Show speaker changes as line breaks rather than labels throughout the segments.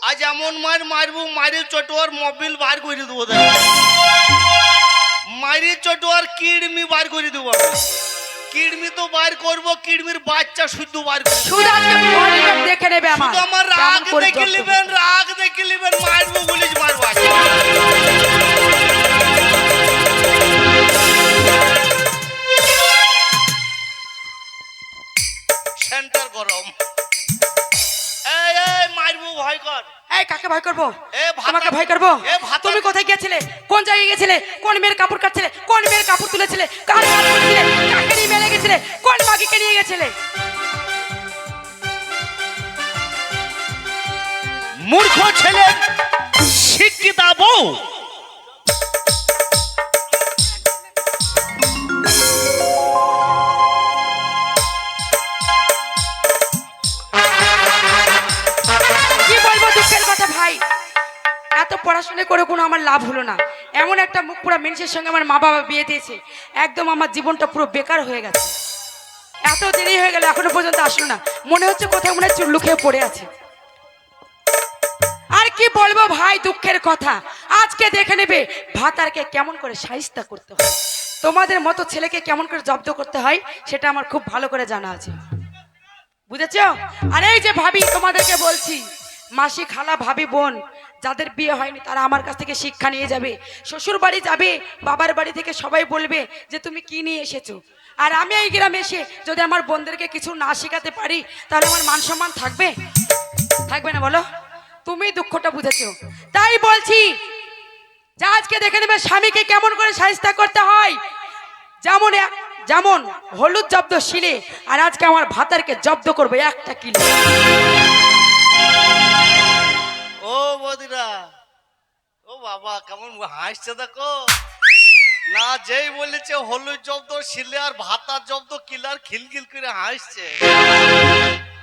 আজ এমন মার মারবো, মারি চটোয়ার মোবিল বার করে দেবো, মারি চটোয়ার কিডমি বার করে দেবো। কিডমি তো বার করবো, কিডমির বাচ্চা শুদ্ধ বার করবো।
শুধু আজকে বডিটা দেখে নেবে আমার।
শুধু আমার রাগ দেখে নেবেন, রাগ দেখে নেবেন, মারবো পুলিশ মারবো। সেন্টার গরম। এই এই মারবো, ভয় কর।
এই কাকে ভয় করবো?
এ
তোমাকে ভয় করবো? তুমি কোথায় গিয়েছিলে? কোন জায়গায় গিয়েছিলে? কোন মেয়ের কাপড় কাটছিলে? কোন মেয়ের কাপড় তুলেছিলে? কার কাজ করেছিলে? কাকে নিয়ে মেলে গেছিলে? কোন মাগিকে নিয়ে গেছিলে?
মূর্খ ছেলে, শিক্ষিত বউ।
কি বলবো দুঃখের কথা ভাই, এত পড়াশোনা করে কোনো আমার লাভ হলো না। এমন একটা মুখ পুরা মানুষের সঙ্গে আমার মা বাবা বিয়ে দিয়েছে, একদম আমার জীবনটা পুরো বেকার হয়ে গেছে। এত দেরি হয়ে গেল এখনো পর্যন্ত আসলো না, মনে হচ্ছে কোথাও মনে হয় চুল্লু খেয়ে পড়ে আছে। আর কি বলবো ভাই দুঃখের কথা, আজকে দেখে নেবে ভাতারকে কেমন করে শাইস্তা করতে হয়, তোমাদের মতো ছেলেকে কেমন করে জব্দ করতে হয় সেটা আমার খুব ভালো করে জানা আছে, বুঝেছো? আর এই যে ভাবি তোমাদেরকে বলছি, মাসি খালা ভাবি বোন যাদের বিয়ে হয়নি তারা আমার কাছ থেকে শিক্ষা নিয়ে যাবে। শ্বশুর বাড়ি যাবে, বাবার বাড়ি থেকে সবাই বলবে যে তুমি কি নিয়ে এসেছো। আর আমি এই গ্রামে এসে যদি আমার বোনদেরকে কিছু না শেখাতে পারি তাহলে আমার মান সম্মান থাকবে? থাকবে না বলো? তুমি দুঃখটা বুঝেছো, তাই বলছি যে আজকে দেখে নেবে স্বামীকে কেমন করে শায়েস্তা করতে হয়। যেমন যেমন হলুদ জব্দ শিলে, আর আজকে আমার ভাতারকে জব্দ করবে একটা কিলো।
ও বদিরা, ও বাবা কেমন হাসছে দেখো না, যেই বলেছে হলুদ জব্দ শিলে আর ভাতার জব্দ কিলার খিলখিল করে হাসছে।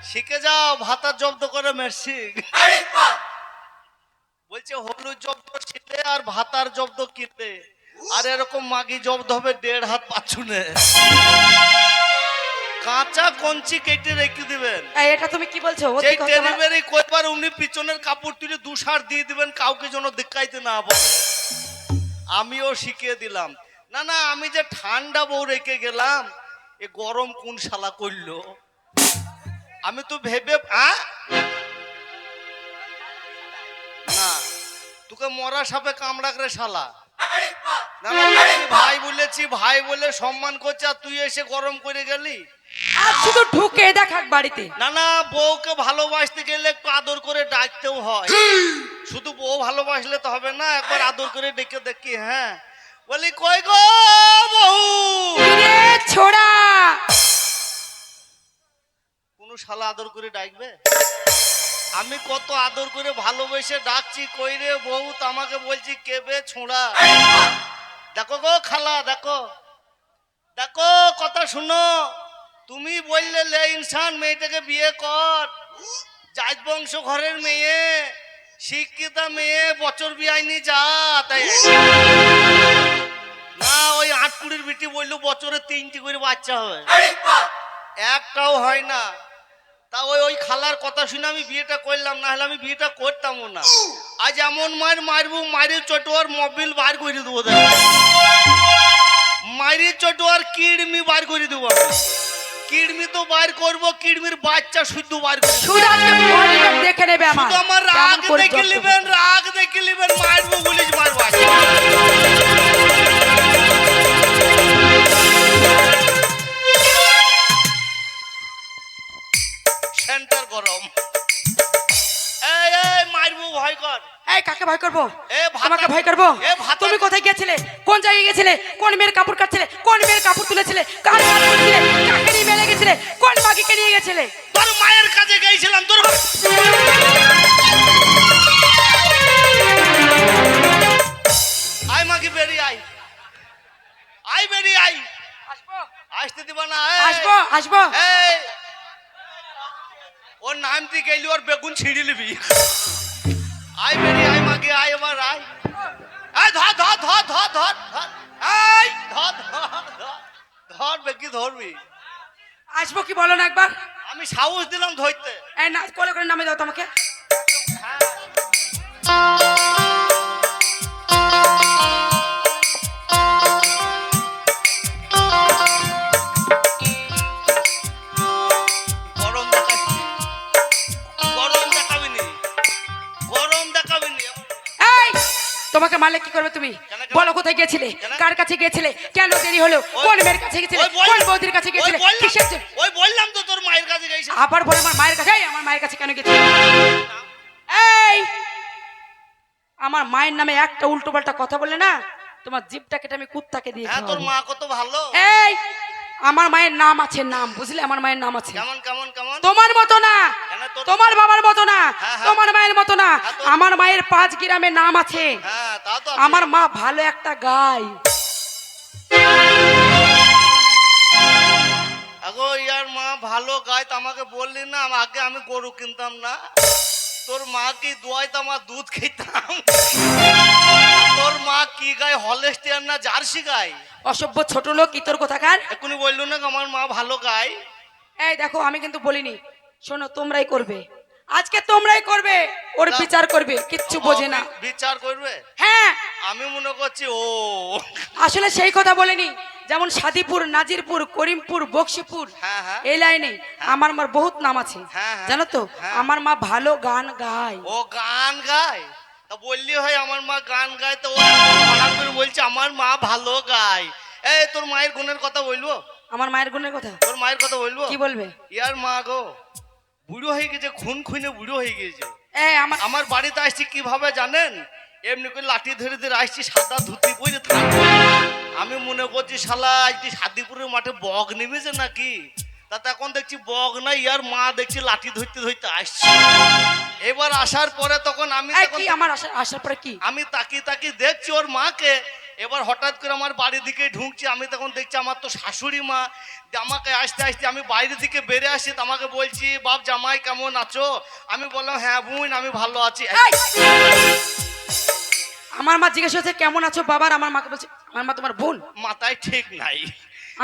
শিখে যাও ভাতার জব্দ করে মেরছি। বলছে হলুদ জব্দ শিলে আর ভাতার জব্দ কিলে, আর এরকম মাগি জব্দ হবে 1.5 হাত পাছুনে। কাঁচা কঞ্চি কেটে রেখে দিবেন।
এটা তুমি কি বলছো?
যেই ডেলিভারি কইবার উনি পিছনের কাপড় তুলে 2 সার দিয়ে দিবেন, কাউকে যেন দেখাইতে না বলে। আমিও শিখিয়ে দিলাম। না না, আমি যে ঠান্ডা বউ রেখে গেলাম, এ গরম কোন শালা করলো। আমি তো ভেবে না, তোকে মরা সাপে কামড়াক রে শালা। না না, ভাই বলেছি, ভাই বলে সম্মান করছে, আর তুই এসে গরম করে গেলি।
আর শুধু ঢুকে দেখাক বাড়িতে।
না না, বউকে ভালোবাসতে গেলে একটু আদর করে ডাকতেও হয়। শুধু বউ ভালোবাসলে তো হবে না, একবার আদর করে ডেকে দেখি। হ্যাঁ বলি, কই গো বউ,
ছোড়া
কোন শালা আদর করে ডাকবে? আমি কত আদর করে ভালোবেসে ডাকছি, কই রে বউ, তো আমাকে বলছি কেবে ছোঁড়া। দেখো গো খালা, দেখো দেখো, কথা শুনো। তুমি বললে লে ইনসান মেয়েটাকে বিয়ে কর, জাত বংশ ঘরের মেয়ে, শিক্ষিতা মেয়ে, বছর বিয়াইনি যা তাই না। ওই 8-20 বিটি বললো বছরে 3টি করে বাচ্চা হয়, একটাও হয় না। তা ওই খালার কথা শুনে আমি বিয়েটা করলাম, না হলে আমি বিয়েটা করতামও না। আজ এমন মার মারবো, মারি চটোয়ার মোবিল বার করে দেবো, মারি চটোয়ার কিডমি বার করে দেবো। কিডমি তো বার করবো, কিডমির বাচ্চা শুদ্ধ বার করবো।
শুধু আজকে বডিটা দেখে নেবে আমার।
শুধু আমার রাগ দেখে নেবেন, রাগ দেখে নেবেন, মারবো পুলিশ মারবো। সেন্টার গরম। এই এই মারবো, ভয় কর।
এই কাকে ভয় করবো?
এ
তোমাকে ভয় করবো? তুমি কোথায় গিয়েছিলে? কোন জায়গায় গিয়েছিলে? কোন মেয়ের কাপড় কাটছিলে? কোন মেয়ের কাপড় তুলেছিলে? কার কাজ করেছিলে? কাকে নিয়ে মেলে গেছিলে? কোন মাগিকে নিয়ে গেছিলে?
তোর মায়ের কাছে গেছিলাম। তোর আয় মাগি, বেরিয়ে আয়, আয় বেরিয়ে আয়।
আসবো
আসতে দিবা না?
আসবো আসবো।
এই ওর নাম তুই গেলি, ওর বেগুন ছিঁড়ে নিবি। আয় বেরিয়ে আয় মাগি, আয় এবার আয়। আয় ধর ধর ধর ধর ধর ধর, আয় ধর ধর ধর ধর, বেকি ধরবি।
আসবো কি বলো না একবার?
আমি সাহস দিলাম ধরতে।
এই না, কোলে করে নামে দাও তোমাকে।
হ্যাঁ
তোমাকে মারলে কি করবে তুমি?
কেন?
বলো কোথায় গিয়েছিলে,
কেন?
কার কাছে গিয়েছিলে, কেন দেরি হলো, কোন মেয়ের কাছে গিয়েছিলে, কোন বৌদির কাছে গিয়েছিলে, কিসের জন্য?
ওই বললাম তো তোর মায়ের কাছে গেছে।
আবার বলে আমার মায়ের কাছে। এই, আমার মায়ের কাছে কেন গেছিলে? এই, আমার মায়ের নামে একটা উল্টো পাল্টা কথা বললে না, তোমার জিভটা কেটে আমি কুত্তাকে দিয়ে
হ্যাঁ তোর
খাওয়াবো।
মা কত ভালো।
এই, আমার মায়ের নাম আছে, নাম বুঝলে, আমার মায়ের নাম আছে।
কেমন কেমন কেমন?
তোমার মতো না,
কেন তোর?
তোমার বাবার মতো না,
হ্যাঁ, হ্যাঁ।
তোমার মায়ের মতো না।
হ্যাঁ, তো-
আমার মায়ের 5 গ্রামে নাম আছে।
হ্যাঁ তা তো আছে।
আমার মা ভালো একটা গায়।
আগো ইয়ার মা ভালো গায় তো আমাকে বললি না, আগে আমি গরু কিনতাম না। তোর মা কি দোয়াইতো আমার দুধ খেতাম। তোর মা কি গায়, হলস্টিয়ান না জার্সি গায়?
অসভ্য ছোট লোক, ইতর কোথাকার।
এখনই বললো না আমার মা ভালো গায়।
এই দেখো, আমি কিন্তু বলিনি। শোনো, তোমরাই করবে, আজকে তোমরাই করবে, ওর
না।
বিচার করবে, কিচ্ছু বোঝে না।
বিচার করবে?
হ্যাঁ,
আমি মনে করছি ও
আসলে সেই কথা বলেনি। যেমন সাদিপুর, নাজিরপুর, করিমপুর, বক্সিপুর,
হ্যাঁ হ্যাঁ
এই লাইনে আমার মার বহুত নাম আছে,
হ্যাঁ, হ্যাঁ।
জানো তো?
হ্যাঁ।
আমার মা ভালো গান গায়।
ও গান গায়? তা বললি হয় আমার মা গান গায়, তো ও হঠাৎ করে বলছে আমার মা ভালো গায়। এই তোর মায়ের গুণের কথা বলবো?
আমার মায়ের গুণের কথা
তোর মায়ের কথা বলবো?
কি বলবে?
ইয়ার মা গো বুড়ো হয়ে গেছে, খুন খুনে বুড়ো হয়ে গেছে।
এই আমার
আমার বাড়িতে আসছি কিভাবে জানেন? এমনি করে লাঠি ধরে ধরে আসছি, সাদা ধুতি পরে থাকবো। আমি মনে করছি শালা আজকে সাদিপুরের মাঠে বগ নেমেছে নাকি। তাতে এখন দেখছি বগ না, ইয়ার মা দেখছি লাঠি ধরতে ধরতে আসছে। এবার আসার পরে তখন আমি
এই
তখন
কি আমার আসার পরে কি?
আমি তাকিয়ে তাকিয়ে দেখছি ওর মাকে। এবার হঠাৎ করে আমার বাড়ির দিকে ঢুকছি, আমি তখন দেখছি আমার তো শাশুড়ি মা। যে আমাকে আসতে আসতে আমি বাইরের দিকে বেরিয়ে আসি, তো আমাকে বলছি বাপ জামাই কেমন আছো? আমি বললাম হ্যাঁ বোন আমি ভালো আছি।
এই! আমার মা জিজ্ঞেস হচ্ছে কেমন আছো বাবার, আমার মাকে বলছে আমার মা তোমার বোন।
মাথায় ঠিক নাই।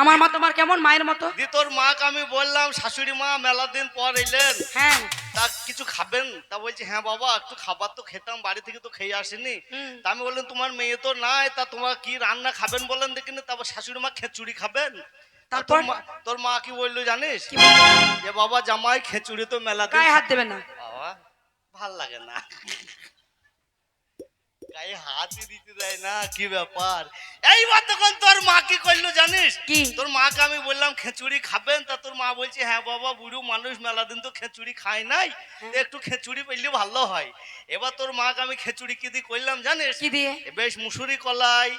আমার মা তোমার কেমন মায়ের মতো।
দি তোর মাকে আমি বললাম শাশুড়ি মা মেলা দিন পর এলেন,
হ্যাঁ,
তা কিছু খাবেন? তা বলছে হ্যাঁ বাবা একটু খাবার তো খেতাম, বাড়ি থেকে তো খেয়ে আসেনি।
হুম।
তা আমি বললাম তোমার মেয়ে তো নাই, তা তোমার কি রান্না খাবেন বলেন দেখিনি। তারপর শাশুড়ি মা খিচুড়ি খাবেন। তা
তারপর?
তোর মা কি বললো জানিস?
কি বলবো?
যে বাবা জামাই খিচুড়ি তো মেলা দিন
গায়ে হাত দেবে না।
বাবা ভাল লাগে না, গায়ে হাতই দিতে দেয় না, কি ব্যাপার? এইবার তখন তোর মা কি করলো জানিস?
কি?
তোর মাকে আমি বললাম খিচুড়ি খাবেন, তা তোর মা বলছে হ্যাঁ বাবা বুড়ো মানুষ মেলা দিন তো খিচুড়ি খায় নাই, তো একটু খিচুড়ি পেলে ভালো হয়। এবার তোর মাকে আমি খিচুড়ি কি দিয়ে করলাম জানিস?
কি দিয়ে?
বেশ মুসুরি কলাই,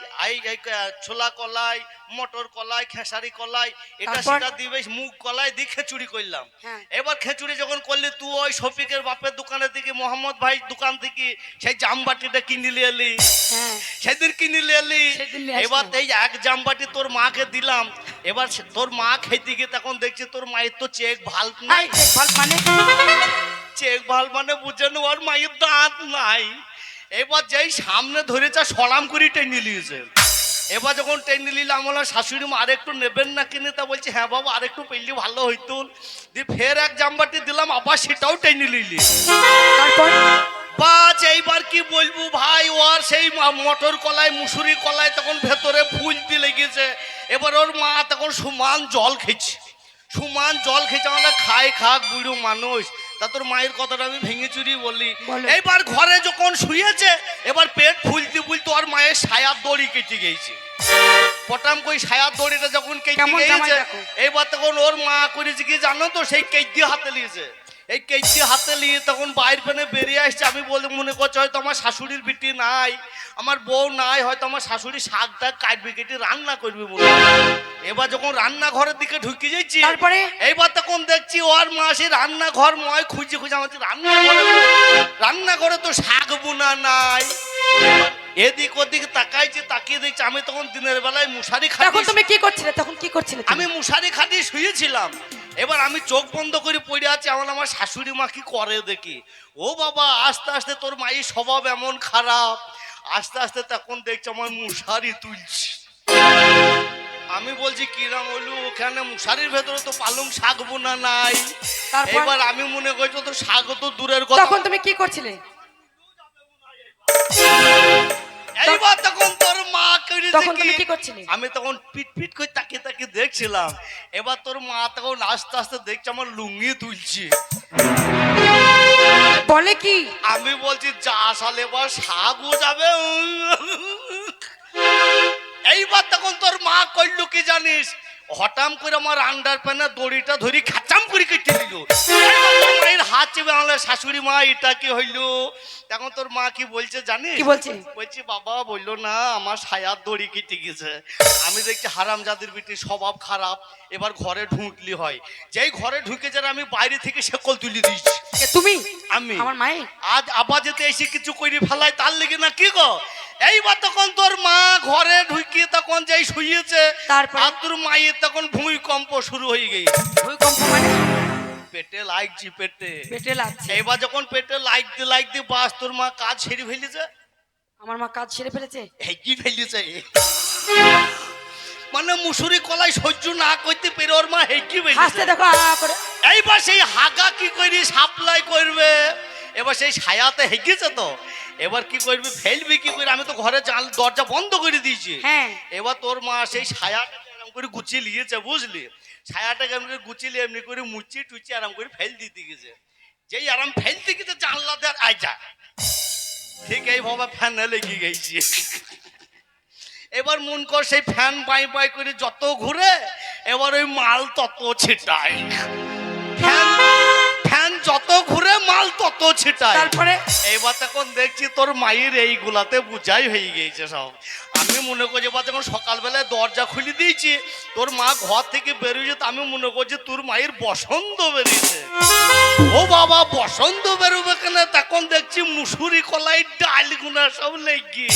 ছোলা কলাই, মটর কলাই, খেসারি কলাই, এটা
তারপর?
সেটা দিয়ে বেশ মুগ কলাই দিয়ে খিচুড়ি করলাম।
হ্যাঁ।
এবার খিচুড়ি যখন করলি তুই ওই শফিকের বাপের দোকানে থেকে, মোহাম্মদ ভাই দোকান থেকে সেই জামবাটিটা কিনে নিয়ে এলি,
হ্যাঁ,
সেদিন কিনে নিয়ে এলি।
সেদিন নিয়ে আসলাম।
এবার এই এক জামবাটি তোর মাকে দিলাম। এবার তোর মা খেতে গিয়ে তখন দেখছি তোর মায়ের তো চেক ভাল নাই।
এই দেখভাল মানে?
চেক ভাল মানে বুঝে নে, ওর মায়ের দাঁত নাই। এবার যেই সামনে ধরেছে সরাম করে টেনে নিয়েছে। এবার যখন টেনে নিলাম বললাম শাশুড়ি মা আরেকটু নেবেন না কিনে? তা বলছে হ্যাঁ বাবা আরেকটু পেলে ভালো হইতো। দিয়ে ফের এক জামবাটি দিলাম, আবার সেটাও টেনে নিলি।
তারপর?
বাজ এইবার কি বলবো ভাই, ওর সেই মটর কলাই মুসুরি কলাই তখন ভেতরে ফুল দিয়ে লেগেছে। এবার ওর মা তখন সমান জল খেয়েছে, সমান জল খেয়েছে। আমরা খাই খাক বুড়ো মানুষ। তা তোর মায়ের কথাটা আমি ভেঙে চুরি বললি।
বলো।
এইবার ঘরে যখন শুয়েছে, এবার পেট ফুলতে ফুলতে ওর মায়ের সায়ার দড়ি কেটে গেছে। পটাম কই সায়ার দড়িটা যখন কেটে
কেমন জামাই
গেছে,
দেখো।
এইবার তখন ওর মা করেছে কি জানো তো, সেই কেটে হাতে নিয়েছে। এই কেটে হাতে নিয়ে তখন বাইর পেনে বেরিয়ে আসছে। আমি বলে মনে করছি হয়তো আমার শাশুড়ির বিটি নাই, আমার বউ নাই, হয়তো আমার শাশুড়ি শাক টাক কাটবে কেটে রান্না করবে মনে হয়। এবার যখন রান্নাঘরের দিকে ঢুকে যাচ্ছি,
তারপরে?
এইবার তখন দেখছি ওর মা সেই রান্নাঘর ময় খুঁজে খুঁজে আমার রান্নাঘরে তো শাক বোনা নাই। এদিক ওদিক তাকাইছি, তাকিয়ে দেখছি আমি তখন দিনের বেলায় মশারি
তখন
খাটি,
তুমি কি করছিলে? তখন কি করছিলে তুমি?
আমি মশারি খাটিয়ে শুয়েছিলাম। এবার আমি চোখ বন্ধ করে পড়ে আছি, আমার শাশুড়ি মা কি করে দেখি। ও বাবা, আস্তে আস্তে তোর মায়ের স্বভাব এমন খারাপ, আস্তে আস্তে তখন দেখছি আমার মশারি তুলছি। আমি বলছি কিরাম হইলু, ওখানে মশারির ভেতরে তো পালং শাক বোনা নাই।
তারপর?
এবার আমি মনে করছি তো শাক তো দূরের কথা।
তখন তুমি কি করছিলে?
এইবার তখন তোর মা করে
তখন
দেখি,
তুমি কি করছিলে?
আমি তখন পিট পিট করে তাকিয়ে তাকিয়ে দেখছিলাম। এবার তোর মা তখন আস্তে আস্তে দেখছি আমার লুঙ্গি তুলছি।
বলে কি?
আমি বলছি যা সালে বা সাগু যাবে। এইবার তখন তোর মা কইল কি জানিস, হঠাৎ করে আমার আন্ডার প্যান্টের দড়িটা ধরি খাচাম করে কেটে দিল। মায়ের হাত চেপে আমার শাশুড়ি মা এটা কি হইল? তখন তোর মা কি বলছে জানিস?
কি বলছে?
বলছি বাবা বললো না আমার সায়ার দড়ি কেটে গেছে। আমি দেখছি হারামজাদির বিটি স্বভাব খারাপ, এবার ঘরে ঢুকলি হয়, যেই ঘরে ঢুকে যারা আমি বাইরে থেকে শেকল তুলে দিয়েছি।
তুমি?
আমি
আমার মায়ে
আজ আবার যেতে এসে কিছু করি ফেলাই তার লেগে না কি গো? এইবার তখন তোর মা ঘরে ঢুকি তখন যেই শুয়েছে,
তারপর?
আর তোর মায়ের তখন ভূমিকম্প শুরু হয়ে গেছে।
ভূমিকম্প মানে?
পেটে লাগছি, পেটে
পেটে লাগছে।
এইবার যখন পেটে লাগতে বাস তোর মা কাজ ছেড়ে ফেলেছে।
আমার মা কাজ সেরে ফেলেছে?
কি ফেলেছে মানে মুসুরি কলাই সহ্য না করতে পেরে ওর মা হেঁকি
হাসতে
ফেলেছে।
দেখো করে।
এইবার সেই হাগা কি করি সাপ্লাই করবে, এবার সেই ছায়াতে হেগেছে তো, এবার কি করবি ফেলবি কি করে? আমি তো ঘরে দরজা বন্ধ করে দিয়েছি।
হ্যাঁ।
এবার তোর মা সেই ছায়াটাকে এরকম করে গুছিয়ে নিয়েছে, বুঝলি? ছায়াটাকে এমনি করে গুছিয়ে এমনি করে মুচি টুচি আরাম করে ফেল দিতে গেছে। যেই আরাম ফেলতে গেছে জানলা দেওয়ার আইজা ঠিক এইভাবে ফ্যানে লেগে গেছি। এবার মন কর সেই ফ্যান বাই বাই করে যত ঘুরে এবার ওই মাল তত ছিটায়। ফ্যান যত ঘুরে মাল তত ছিটায়।
তারপরে?
এইবার তখন দেখছি তোর মায়ের এইগুলাতে বুঝাই হয়ে গেছে সব। আমি মনে করছি এবার যখন সকালবেলায় দরজা খুলে দিয়েছি তোর মা ঘর থেকে বেরোয়েছে, তো আমি মনে করছি তোর মায়ের বসন্ত বেরিয়েছে। ও বাবা বসন্ত বেরোবে কেন? তখন দেখছি মুসুরি কলাই ডাল গুনা সব লেগে।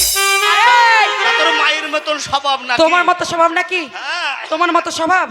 তোর মায়ের মতন স্বভাব না?
তোমার মতো স্বভাব নাকি?
হ্যাঁ।
তোমার মতো স্বভাব?